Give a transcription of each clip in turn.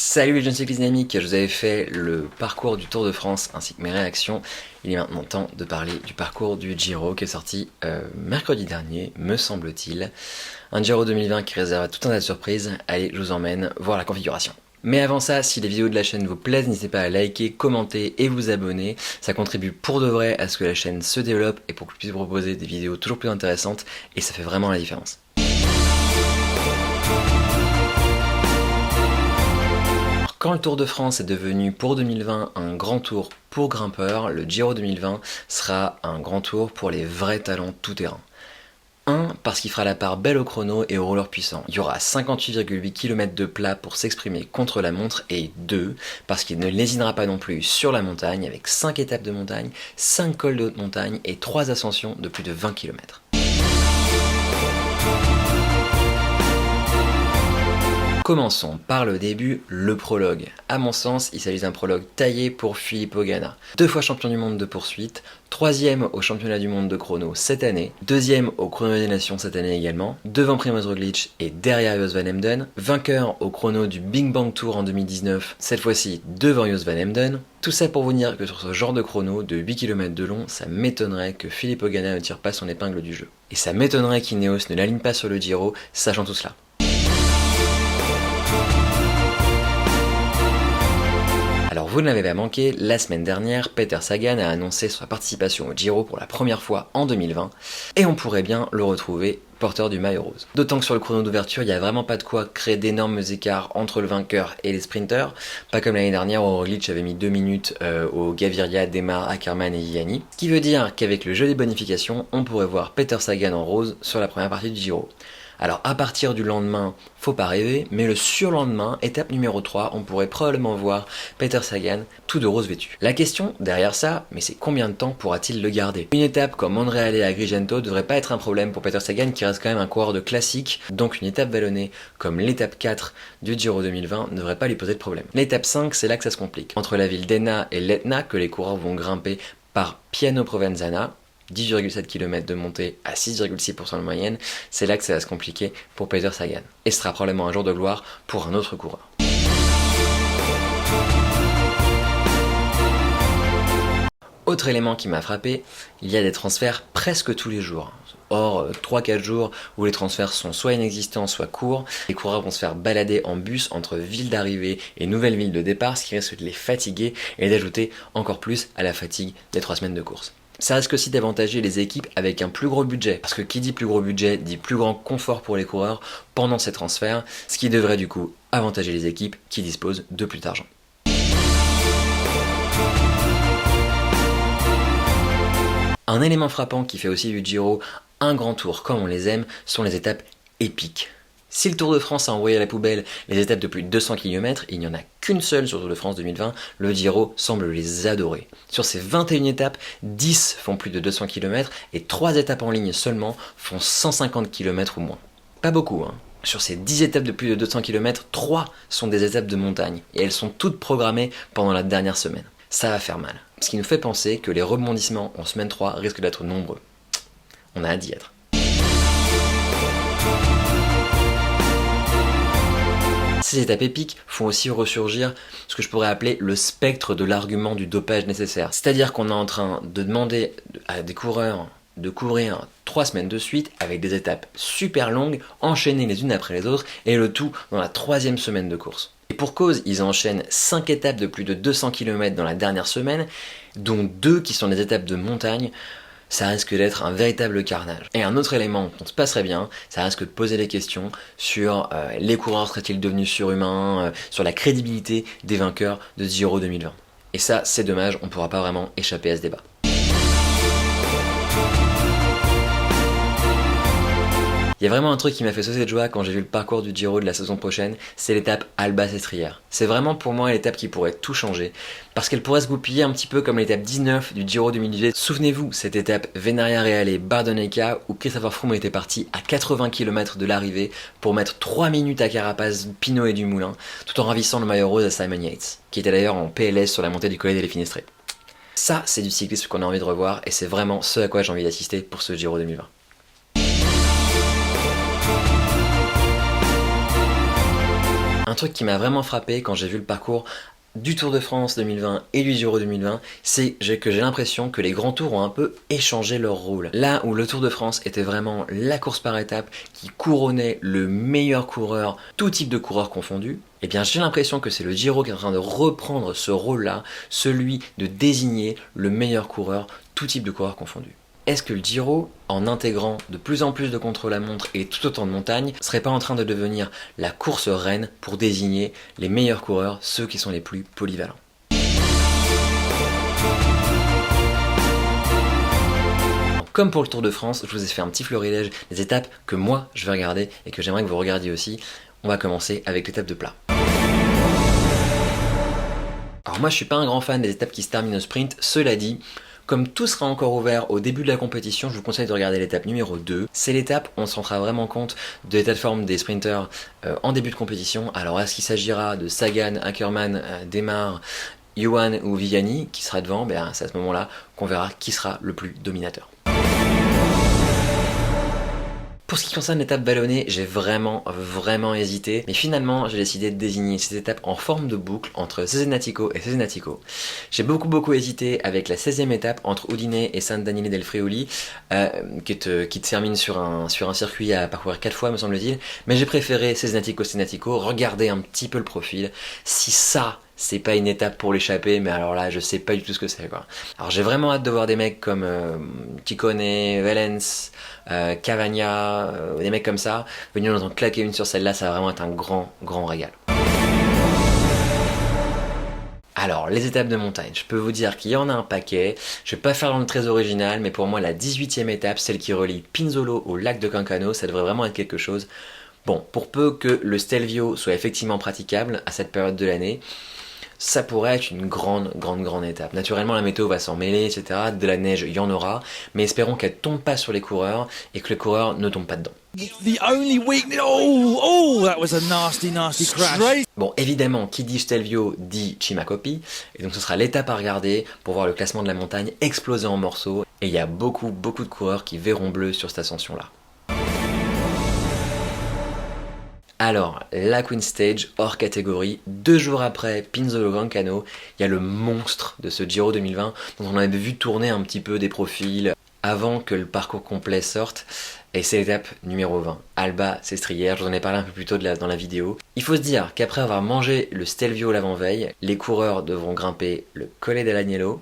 Salut les jeunes cyclistes dynamiques, je vous avais fait le parcours du Tour de France ainsi que mes réactions. Il est maintenant temps de parler du parcours du Giro qui est sorti mercredi dernier, me semble-t-il. Un Giro 2020 qui réserve tout un tas de surprises. Allez, je vous emmène voir la configuration. Mais avant ça, si les vidéos de la chaîne vous plaisent, n'hésitez pas à liker, commenter et vous abonner. Ça contribue pour de vrai à ce que la chaîne se développe et pour que je puisse vous proposer des vidéos toujours plus intéressantes et ça fait vraiment la différence. Quand le Tour de France est devenu pour 2020 un grand tour pour grimpeurs, le Giro 2020 sera un grand tour pour les vrais talents tout-terrain. 1. Parce qu'il fera la part belle au chrono et au rouleur puissant. Il y aura 58,8 km de plat pour s'exprimer contre la montre. Et 2. Parce qu'il ne lésinera pas non plus sur la montagne avec 5 étapes de montagne, 5 cols de haute montagne et 3 ascensions de plus de 20 km. Commençons par le début, le prologue. À mon sens, il s'agit d'un prologue taillé pour Filippo Ganna. 2 fois champion du monde de poursuite, 3e au championnat du monde de chrono cette année, 2e au chrono des nations cette année également, devant Primož Roglič et derrière Jos van Emden, vainqueur au chrono du Big Bang Tour en 2019, cette fois-ci devant Jos van Emden. Tout ça pour vous dire que sur ce genre de chrono de 8 km de long, ça m'étonnerait que Filippo Ganna ne tire pas son épingle du jeu. Et ça m'étonnerait qu'Ineos ne l'aligne pas sur le Giro, sachant tout cela. Alors vous ne l'avez pas manqué, la semaine dernière, Peter Sagan a annoncé sa participation au Giro pour la première fois en 2020, et on pourrait bien le retrouver porteur du maillot rose. D'autant que sur le chrono d'ouverture, il n'y a vraiment pas de quoi créer d'énormes écarts entre le vainqueur et les sprinters, pas comme l'année dernière où Roglič avait mis 2 minutes au Gaviria, Démare, Ackermann et Viviani, ce qui veut dire qu'avec le jeu des bonifications, on pourrait voir Peter Sagan en rose sur la première partie du Giro. Alors à partir du lendemain, faut pas rêver, mais le surlendemain, étape numéro 3, on pourrait probablement voir Peter Sagan tout de rose vêtu. La question derrière ça, mais c'est combien de temps pourra-t-il le garder? Une étape comme Monreale à Agrigento devrait pas être un problème pour Peter Sagan qui reste quand même un coureur de classique, donc une étape vallonnée comme l'étape 4 du Giro 2020 ne devrait pas lui poser de problème. L'étape 5, c'est là que ça se complique. Entre la ville d'Enna et l'Etna que les coureurs vont grimper par Piano Provenzana, 10,7 km de montée à 6,6% de moyenne, c'est là que ça va se compliquer pour Peter Sagan. Et ce sera probablement un jour de gloire pour un autre coureur. Autre élément qui m'a frappé, il y a des transferts presque tous les jours. Or, 3-4 jours où les transferts sont soit inexistants, soit courts, les coureurs vont se faire balader en bus entre ville d'arrivée et nouvelle ville de départ, ce qui risque de les fatiguer et d'ajouter encore plus à la fatigue des 3 semaines de course. Ça risque aussi d'avantager les équipes avec un plus gros budget, parce que qui dit plus gros budget dit plus grand confort pour les coureurs pendant ces transferts, ce qui devrait du coup avantager les équipes qui disposent de plus d'argent. Un élément frappant qui fait aussi du Giro un grand tour comme on les aime sont les étapes épiques. Si le Tour de France a envoyé à la poubelle les étapes de plus de 200 km, il n'y en a qu'une seule sur le Tour de France 2020, le Giro semble les adorer. Sur ces 21 étapes, 10 font plus de 200 km et 3 étapes en ligne seulement font 150 km ou moins. Pas beaucoup, hein. Sur ces 10 étapes de plus de 200 km, 3 sont des étapes de montagne et elles sont toutes programmées pendant la dernière semaine. Ça va faire mal. Ce qui nous fait penser que les rebondissements en semaine 3 risquent d'être nombreux. On a hâte d'y être. Ces étapes épiques font aussi ressurgir ce que je pourrais appeler le spectre de l'argument du dopage nécessaire. C'est-à-dire qu'on est en train de demander à des coureurs de courir 3 semaines de suite avec des étapes super longues, enchaînées les unes après les autres, et le tout dans la 3e semaine de course. Et pour cause, ils enchaînent 5 étapes de plus de 200 km dans la dernière semaine, dont 2 qui sont des étapes de montagne. Ça risque d'être un véritable carnage. Et un autre élément qu'on se passerait bien, ça risque de poser des questions sur les coureurs seraient-ils devenus surhumains, sur la crédibilité des vainqueurs de Giro 2020. Et ça, c'est dommage, on ne pourra pas vraiment échapper à ce débat. Il y a vraiment un truc qui m'a fait sauter de joie quand j'ai vu le parcours du Giro de la saison prochaine, c'est l'étape Alba-Sestriere. C'est vraiment pour moi l'étape qui pourrait tout changer, parce qu'elle pourrait se goupiller un petit peu comme l'étape 19 du Giro 2018. Souvenez-vous, cette étape Venaria-Reale-Bardonecca où Christopher Froome était parti à 80 km de l'arrivée pour mettre 3 minutes à Carapaz, Pinot et Dumoulin, tout en ravissant le maillot rose à Simon Yates, qui était d'ailleurs en PLS sur la montée du Colle delle Finestre. Ça, c'est du cyclisme qu'on a envie de revoir et c'est vraiment ce à quoi j'ai envie d'assister pour ce Giro 2020. Un truc qui m'a vraiment frappé quand j'ai vu le parcours du Tour de France 2020 et du Giro 2020, c'est que j'ai l'impression que les grands tours ont un peu échangé leur rôle. Là où le Tour de France était vraiment la course par étapes qui couronnait le meilleur coureur, tout type de coureur confondu, eh bien j'ai l'impression que c'est le Giro qui est en train de reprendre ce rôle-là, celui de désigner le meilleur coureur, tout type de coureur confondu. Est-ce que le Giro, en intégrant de plus en plus de contre-la-montre et tout autant de montagnes, serait pas en train de devenir la course reine pour désigner les meilleurs coureurs, ceux qui sont les plus polyvalents? Comme pour le Tour de France, je vous ai fait un petit florilège des étapes que moi je vais regarder et que j'aimerais que vous regardiez aussi. On va commencer avec l'étape de plat. Alors moi je suis pas un grand fan des étapes qui se terminent au sprint, cela dit, comme tout sera encore ouvert au début de la compétition, je vous conseille de regarder l'étape numéro 2. C'est l'étape où on se rendra vraiment compte de l'état de forme des sprinters en début de compétition. Alors est-ce qu'il s'agira de Sagan, Ackermann, Démare, Yuan ou Viviani qui sera devant? C'est à ce moment-là qu'on verra qui sera le plus dominateur. Pour ce qui concerne l'étape vallonnée, j'ai vraiment hésité, mais finalement j'ai décidé de désigner cette étape en forme de boucle entre Cesenatico et Cesenatico. J'ai beaucoup hésité avec la 16e étape entre Udine et San Daniele del Friuli, qui termine sur un circuit à parcourir 4 fois me semble-t-il, mais j'ai préféré Cesenatico, regardez un petit peu le profil, si ça c'est pas une étape pour l'échapper, mais alors là je sais pas du tout ce que c'est quoi. Alors j'ai vraiment hâte de voir des mecs comme Ciccone, Wellens, Cavagna, des mecs comme ça, venir nous en claquer une sur celle-là, ça va vraiment être un grand régal. Alors, les étapes de montagne, je peux vous dire qu'il y en a un paquet, je vais pas faire dans le très original, mais pour moi la 18e étape, celle qui relie Pinzolo au lac de Cancano, ça devrait vraiment être quelque chose. Bon, pour peu que le Stelvio soit effectivement praticable à cette période de l'année, ça pourrait être une grande étape. Naturellement, la météo va s'en mêler, etc. De la neige, il y en aura, mais espérons qu'elle tombe pas sur les coureurs et que les coureurs ne tombent pas dedans. That was a nasty crash. Bon, évidemment, qui dit Stelvio dit Chimacopi, et donc ce sera l'étape à regarder pour voir le classement de la montagne exploser en morceaux, et il y a beaucoup de coureurs qui verront bleu sur cette ascension-là. Alors, la Queen Stage, hors catégorie, 2 jours après Pinzolo Cancano, il y a le monstre de ce Giro 2020, dont on avait vu tourner un petit peu des profils avant que le parcours complet sorte, et c'est l'étape numéro 20, Alba Sestriere, je vous en ai parlé un peu plus tôt dans la vidéo. Il faut se dire qu'après avoir mangé le Stelvio l'avant-veille, les coureurs devront grimper le Colle dell'Agnello,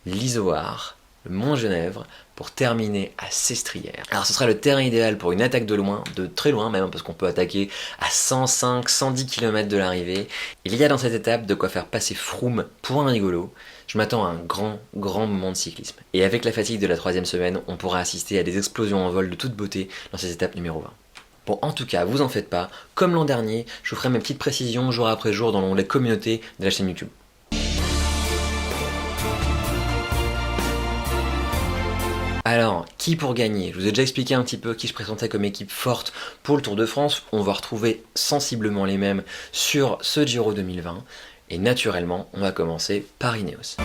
l'Isoard, le Mont Genèvre, pour terminer à Sestriere. Alors ce sera le terrain idéal pour une attaque de loin, de très loin même, parce qu'on peut attaquer à 105-110 km de l'arrivée. Il y a dans cette étape de quoi faire passer Froome pour un rigolo. Je m'attends à un grand moment de cyclisme. Et avec la fatigue de la 3e semaine, on pourra assister à des explosions en vol de toute beauté dans cette étape numéro 20. Bon, en tout cas, vous en faites pas, comme l'an dernier, je vous ferai mes petites précisions jour après jour dans l'onglet communauté de la chaîne YouTube. Alors, qui pour gagner? Je vous ai déjà expliqué un petit peu qui je présentais comme équipe forte pour le Tour de France. On va retrouver sensiblement les mêmes sur ce Giro 2020. Et naturellement, on va commencer par Ineos.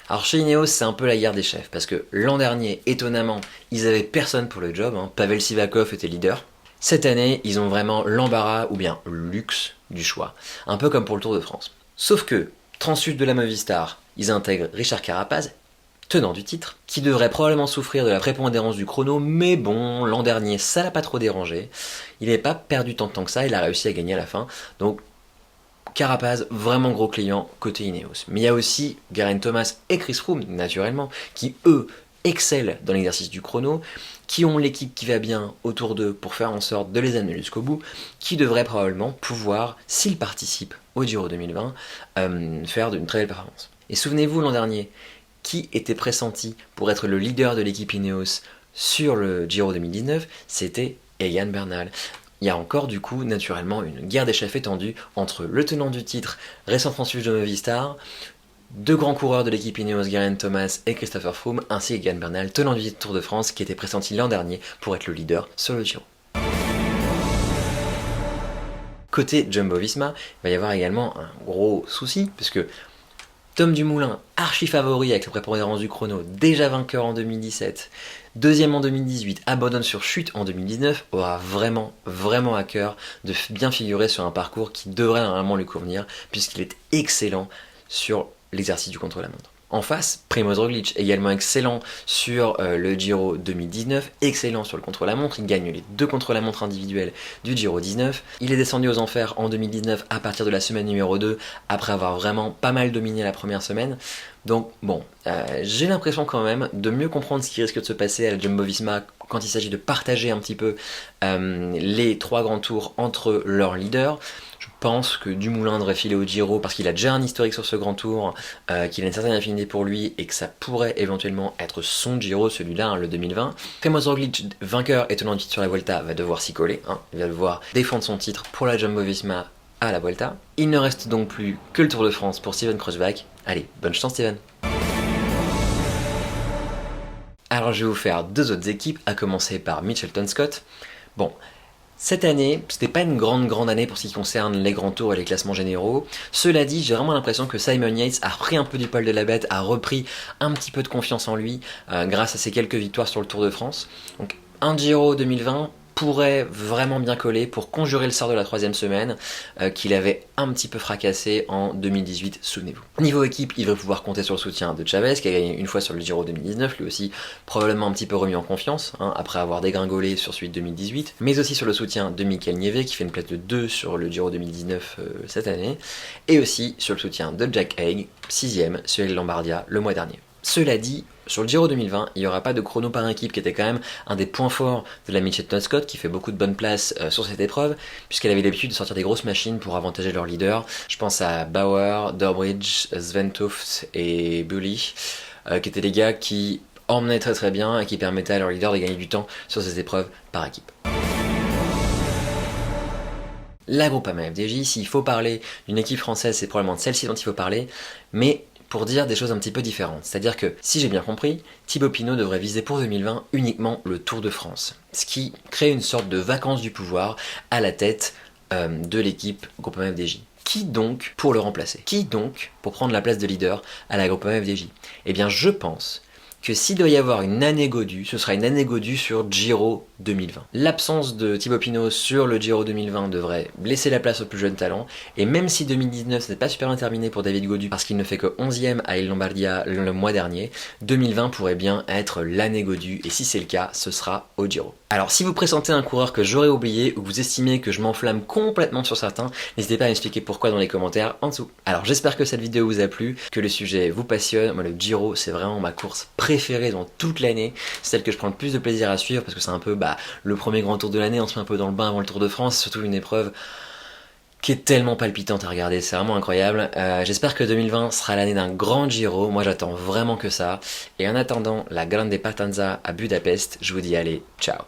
Alors chez Ineos, c'est un peu la guerre des chefs, parce que l'an dernier, étonnamment, ils avaient personne pour le job, Pavel Sivakov était leader. Cette année, ils ont vraiment l'embarras, ou bien le luxe du choix, un peu comme pour le Tour de France. Sauf que, Transude de la Movistar, ils intègrent Richard Carapaz, tenant du titre, qui devrait probablement souffrir de la prépondérance du chrono, mais bon, l'an dernier, ça l'a pas trop dérangé. Il n'avait pas perdu tant de temps que ça, il a réussi à gagner à la fin. Donc, Carapaz, vraiment gros client côté Ineos. Mais il y a aussi Geraint Thomas et Chris Froome, naturellement, qui eux excellent dans l'exercice du chrono, qui ont l'équipe qui va bien autour d'eux pour faire en sorte de les amener jusqu'au bout, qui devraient probablement pouvoir, s'ils participent au Giro 2020, faire d'une très belle performance. Et souvenez-vous l'an dernier, qui était pressenti pour être le leader de l'équipe Ineos sur le Giro 2019, c'était Egan Bernal. Il y a encore du coup naturellement une guerre des chefs étendue entre le tenant du titre, récent Transude de Movistar, 2 grands coureurs de l'équipe Ineos, Geraint Thomas et Christopher Froome, ainsi Egan Bernal, tenant du titre Tour de France, qui était pressenti l'an dernier pour être le leader sur le Giro. Côté Jumbo-Visma, il va y avoir également un gros souci, puisque Tom Dumoulin, archi favori avec le prépondérance du chrono, déjà vainqueur en 2017, deuxième en 2018, abandonne sur chute en 2019, aura vraiment à cœur de bien figurer sur un parcours qui devrait normalement lui convenir, puisqu'il est excellent sur l'exercice du contre-la-montre. En face, Primož Roglič, également excellent sur le Giro 2019, excellent sur le contre-la-montre, il gagne les 2 contre-la-montre individuels du Giro 19. Il est descendu aux enfers en 2019 à partir de la semaine numéro 2, après avoir vraiment pas mal dominé la première semaine. Donc bon, j'ai l'impression quand même de mieux comprendre ce qui risque de se passer à la Jumbo-Visma quand il s'agit de partager un petit peu les 3 grands tours entre leurs leaders. Je pense que Dumoulin devrait filer au Giro parce qu'il a déjà un historique sur ce grand tour, qu'il a une certaine affinité pour lui et que ça pourrait éventuellement être son Giro, celui-là, hein, le 2020. Primož Roglič, vainqueur et tenant du titre sur la Vuelta, va devoir s'y coller, hein, il va devoir défendre son titre pour la Jumbo-Visma à la Vuelta. Il ne reste donc plus que le Tour de France pour Steven Kruijswijk. Allez, bonne chance Steven. Alors je vais vous faire 2 autres équipes, à commencer par Mitchelton Scott. Bon, cette année, c'était pas une grande année pour ce qui concerne les grands tours et les classements généraux. Cela dit, j'ai vraiment l'impression que Simon Yates a repris un peu du poil de la bête, a repris un petit peu de confiance en lui grâce à ses quelques victoires sur le Tour de France. Donc un Giro 2020 pourrait vraiment bien coller pour conjurer le sort de la 3e semaine qu'il avait un petit peu fracassé en 2018, souvenez-vous. Niveau équipe, il va pouvoir compter sur le soutien de Chavez qui a gagné une fois sur le Giro 2019, lui aussi probablement un petit peu remis en confiance après avoir dégringolé sur celui de 2018, mais aussi sur le soutien de Mikel Nieve qui fait une place de 2 sur le Giro 2019 cette année, et aussi sur le soutien de Jack Haig, 6ème sur el Lombardia le mois dernier. Cela dit, sur le Giro 2020, il n'y aura pas de chrono par équipe qui était quand même un des points forts de la Mitchelton Scott qui fait beaucoup de bonnes places sur cette épreuve puisqu'elle avait l'habitude de sortir des grosses machines pour avantager leurs leaders. Je pense à Bauer, Durbridge, Sventoft et Bully qui étaient des gars qui emmenaient très bien et qui permettaient à leurs leaders de gagner du temps sur ces épreuves par équipe. La Groupama FDJ, s'il faut parler d'une équipe française, c'est probablement de celle-ci dont il faut parler, mais pour dire des choses un petit peu différentes. C'est-à-dire que, si j'ai bien compris, Thibaut Pinot devrait viser pour 2020 uniquement le Tour de France, ce qui crée une sorte de vacances du pouvoir à la tête de l'équipe Groupama FDJ. Qui donc pour le remplacer? Qui donc pour prendre la place de leader à la Groupama FDJ? Eh bien, je pense que s'il doit y avoir une année Gaudu, ce sera une année Gaudu sur Giro 2020. L'absence de Thibaut Pinot sur le Giro 2020 devrait laisser la place aux plus jeunes talents, et même si 2019 n'est pas super bien terminé pour David Gaudu parce qu'il ne fait que 11ème à el Lombardia le mois dernier, 2020 pourrait bien être l'année Gaudu, et si c'est le cas, ce sera au Giro. Alors si vous pressentez un coureur que j'aurais oublié ou que vous estimez que je m'enflamme complètement sur certains, n'hésitez pas à m'expliquer pourquoi dans les commentaires en dessous. Alors j'espère que cette vidéo vous a plu, que le sujet vous passionne. Moi le Giro c'est vraiment ma course préférée dans toute l'année, c'est celle que je prends le plus de plaisir à suivre parce que c'est un peu le premier grand tour de l'année, on se met un peu dans le bain avant le Tour de France, c'est surtout une épreuve qui est tellement palpitante à regarder, c'est vraiment incroyable. J'espère que 2020 sera l'année d'un grand Giro, moi j'attends vraiment que ça. Et en attendant la Grande Partenza à Budapest, je vous dis allez, ciao.